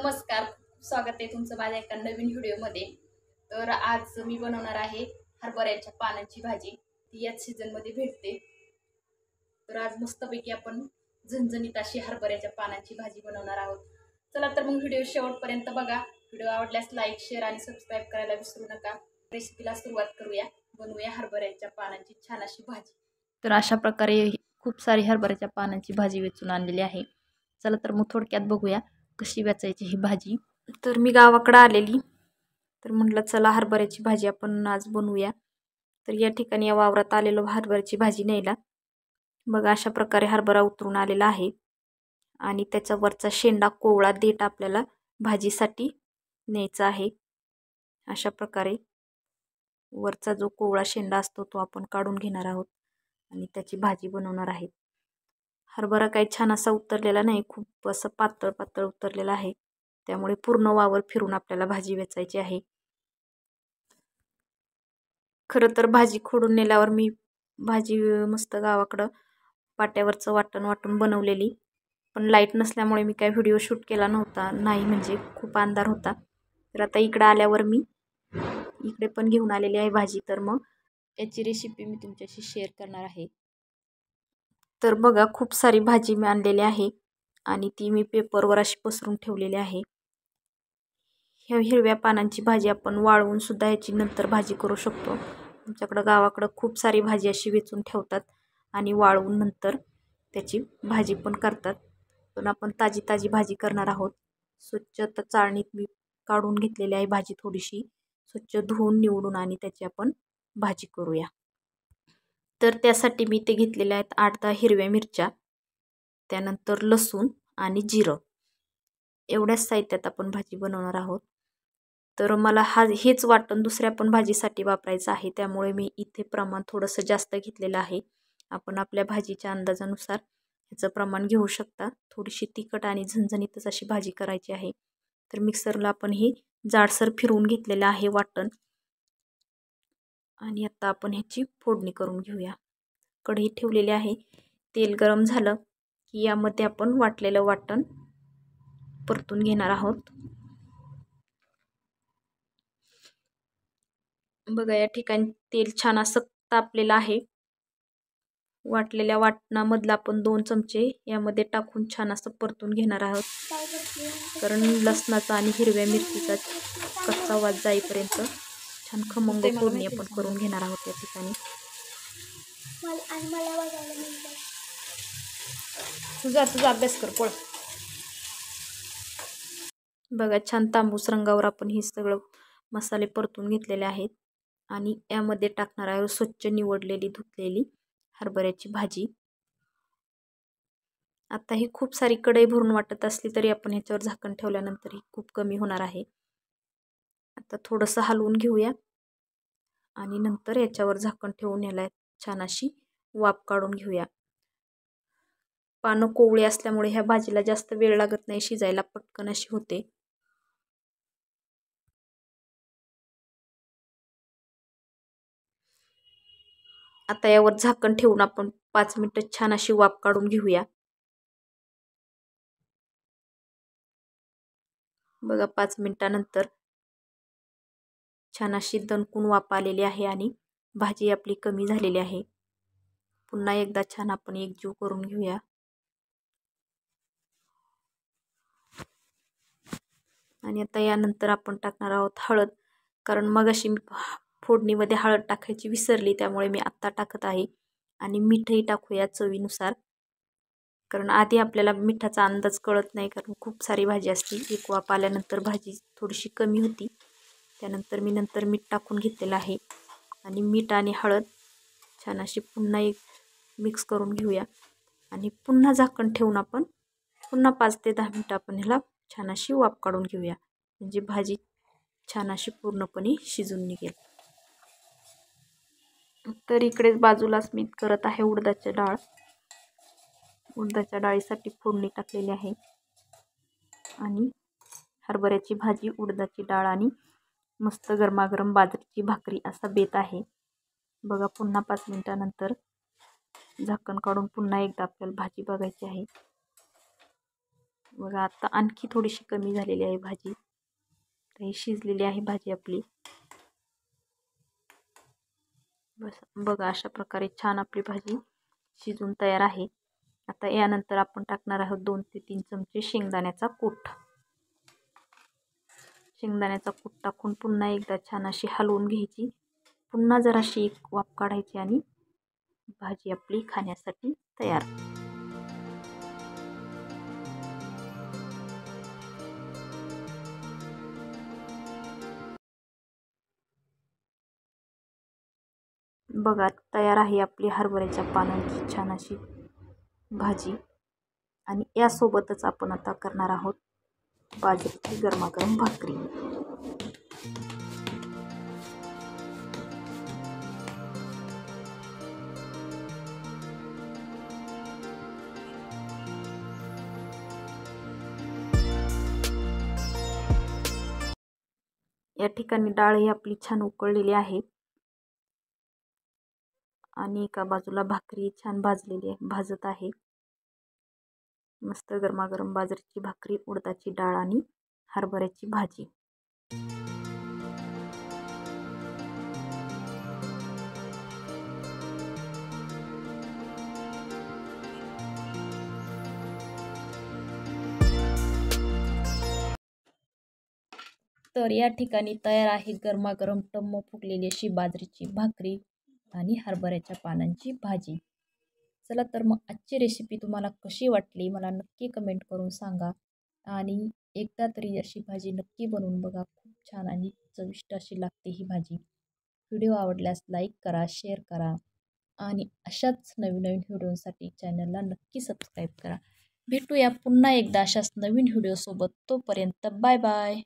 नमस्कार, स्वागत आहे तुमचं माझ्या एका नवीन व्हिडिओमध्ये। तर आज मी बनवणार आहे हरभऱ्याच्या पानांची भाजी। ती याच सीझनमध्ये भेटते। तर आज मस्तपैकी आपण झणझणीत अशी हरभऱ्याच्या पानांची भाजी बनवणार आहोत। चला तर मग व्हिडिओ शेवटपर्यंत बघा। व्हिडिओ आवडल्यास लाईक, शेअर आणि सबस्क्राइब करायला विसरू नका। रेसिपीला सुरुवात करूया। बनवूया हरभऱ्याच्या पानांची छान अशी भाजी। तर अशा प्रकारे खूप सारी हरभऱ्याच्या पानांची भाजी वेचून आणलेली आहे। चला तर मग थोडक्यात बघूया कशी वेचायची ही भाजी। तर मी गावाकडे आलेली, तर म्हटलं चला हरभऱ्याची भाजी आपण आज बनवूया। तर या ठिकाणी या वावरात आलेलो हरभऱ्याची भाजी न्यायला। बघा अशा प्रकारे हरभरा उतरून आलेला आहे आणि त्याचा वरचा शेंडा कोवळा देठ आपल्याला भाजीसाठी न्यायचा आहे। अशा प्रकारे वरचा जो कोवळा शेंडा असतो तो आपण काढून घेणार आहोत आणि त्याची भाजी बनवणार आहे। हरभरा काही छान असा उतरलेला नाही, खूप असं पातळ पातळ उतरलेला आहे, त्यामुळे पूर्ण वावर फिरून आपल्याला भाजी वेचायची आहे। खरं तर भाजी खोडून नेल्यावर मी भाजी मस्त गावाकडं पाट्यावरचं वाटण वाटून बनवलेली, पण लाईट नसल्यामुळे मी काही व्हिडिओ शूट केला नव्हता, नाही म्हणजे खूप अंधार होता। तर आता इकडे आल्यावर मी इकडे पण घेऊन आलेली आहे भाजी, तर मग याची रेसिपी मी तुमच्याशी शेअर करणार आहे। तर बघा खूप सारी भाजी मी आणलेली आहे आणि ती मी पेपरवर अशी पसरून ठेवलेली आहे। ह्या हिरव्या पानांची भाजी आपण वाळवून सुद्धा याची नंतर भाजी करू शकतो। आमच्याकडं गावाकडं खूप सारी भाजी अशी वेचून ठेवतात आणि वाळवून नंतर त्याची भाजी पण करतात, पण आपण ताजी ताजी भाजी करणार आहोत। स्वच्छ तर चाळणीत मी काढून घेतलेली आहे भाजी, थोडीशी स्वच्छ धुवून निवडून आणि त्याची आपण भाजी करूया। तर त्यासाठी मी ते घेतलेले आहेत 8-10 हिरव्या मिरच्या, त्यानंतर लसूण आणि जिरं, एवढ्याच साहित्यात आपण भाजी बनवणार आहोत। तर मला हेच वाटण दुसऱ्या पण भाजीसाठी वापरायचं आहे, त्यामुळे मी इथे प्रमाण थोडंसं जास्त घेतलेलं आहे। आपण आपल्या भाजीच्या अंदाजानुसार ह्याचं प्रमाण घेऊ शकता। थोडीशी तिखट आणि झणझणीतच अशी भाजी करायची आहे। तर मिक्सरला आपण हे जाडसर फिरवून घेतलेलं आहे वाटण आणि आता आपण ह्याची फोडणी करून घेऊया। कढई ठेवलेली आहे, तेल गरम झालं की यामध्ये आपण वाटलेलं वाटण परतून घेणार आहोत। बघा या ठिकाणी तेल छान असं तापलेलं आहे। वाटलेल्या वाटणामधलं आपण 2 चमचे यामध्ये टाकून छान असं परतून घेणार आहोत, कारण लसणाचा आणि हिरव्या मिरचीचा कच्चा वास जाईपर्यंत छान खमंग फोडणी आपण करून घेणार आहोत। या ठिकाणी तुझा अभ्यास कर पळ। बघा छान तांबूस रंगावर आपण हे सगळं मसाले परतून घेतलेले आहेत आणि यामध्ये टाकणार आहोत स्वच्छ निवडलेली धुतलेली हरभऱ्याची भाजी। आता ही खूप सारी कढई भरून वाटत असली तरी आपण ह्याच्यावर झाकण ठेवल्यानंतर ही खूप कमी होणार आहे। आता थोडंसं हलवून घेऊया आणि नंतर याच्यावर झाकण ठेवून याला छान अशी वाफ काढून घेऊया। पानं कोवळी असल्यामुळे ह्या भाजीला जास्त वेळ लागत नाही शिजायला, पटकन अशी होते। आता यावर झाकण ठेवून आपण 5 मिनिटं छान अशी वाफ काढून घेऊया। बघा 5 मिनिटानंतर छान अशी दणकून वाफ आलेली आहे आणि भाजी आपली कमी झालेली आहे। पुन्हा एकदा छान आपण एकजीव करून घेऊया आणि आता यानंतर आपण टाकणार आहोत हळद, कारण मगाशी मी फोडणीमध्ये हळद टाकायची विसरली, त्यामुळे मी आत्ता टाकत आहे। आणि मीठही टाकूया चवीनुसार, कारण आधी आपल्याला मिठाचा अंदाज कळत नाही, कारण खूप सारी भाजी असते। एक वाफ आल्यानंतर भाजी थोडीशी कमी होती, त्यानंतर मी मीठ टाकून घेतलेलं आहे आणि मीठ आणि हळद छान अशी पुन्हा एक मिक्स करून घेऊया आणि पुन्हा झाकण ठेवून आपण पुन्हा 5 ते 10 मिनिटं आपण ह्याला छान अशी वाफ काढून घेऊया, म्हणजे भाजी छान अशी पूर्णपणे शिजून निघेल। तर इकडेच बाजूलाच मी करत आहे उडदाची डाळ। उडदाच्या डाळीसाठी फोडणी टाकलेली आहे आणि हरभऱ्याची भाजी, उडदाची डाळ आणि मस्त गरमागरम बाजरीची भाकरी असा बेत आहे। बघा पुन्हा 5 मिनिटानंतर झाकण काढून पुन्हा एकदा आपल्याला भाजी बघायची आहे। बघा आता आणखी थोडीशी कमी झालेली आहे भाजी. तर ही शिजलेली आहे भाजी आपली. बस बघा अशा प्रकारे छान आपली भाजी शिजून तयार आहे. आता यानंतर आपण टाकणार आहोत 2 ते 3 चमचे शेंगदाण्याचा कूट. शेंगदाण्याचा कूट टाकून पुन्हा एकदा छान अशी हलवून घ्यायची. पुन्हा जराशी एक वाफ काढायची आणि भाजी आपली खाण्यासाठी तयार. बघा तयार आहे आपली हरभऱ्याच्या पानांची छान अशी भाजी. आणि यासोबतच आपण आता करणार आहोत बाजरीची गरमागरम भाकरी. या ठिकाणी डाळ ही आपली छान उकळलेली आहे आणि एका बाजूला भाकरी छान भाजत आहे. मस्त गरमागरम बाजरीची भाकरी, उडदाची डाळ आणि हरभऱ्याची भाजी. तर या ठिकाणी तयार आहे गरमागरम टम्म फुगलेली अशी बाजरीची भाकरी आणि हरभऱ्याच्या पानांची भाजी. चला तर मग आजची रेसिपी तुम्हाला कशी वाटली मला नक्की कमेंट करून सांगा. आणि एकदा तरी अशी भाजी नक्की बनवून बघा. खूप छान आणि चविष्ट अशी लागते ही भाजी. व्हिडिओ आवडल्यास लाईक करा, शेअर करा आणि अशाच नवीन नवीन व्हिडिओसाठी चॅनलला नक्की सबस्क्राईब करा. भेटूया पुन्हा एकदा अशाच नवीन व्हिडिओसोबत. तोपर्यंत बाय बाय.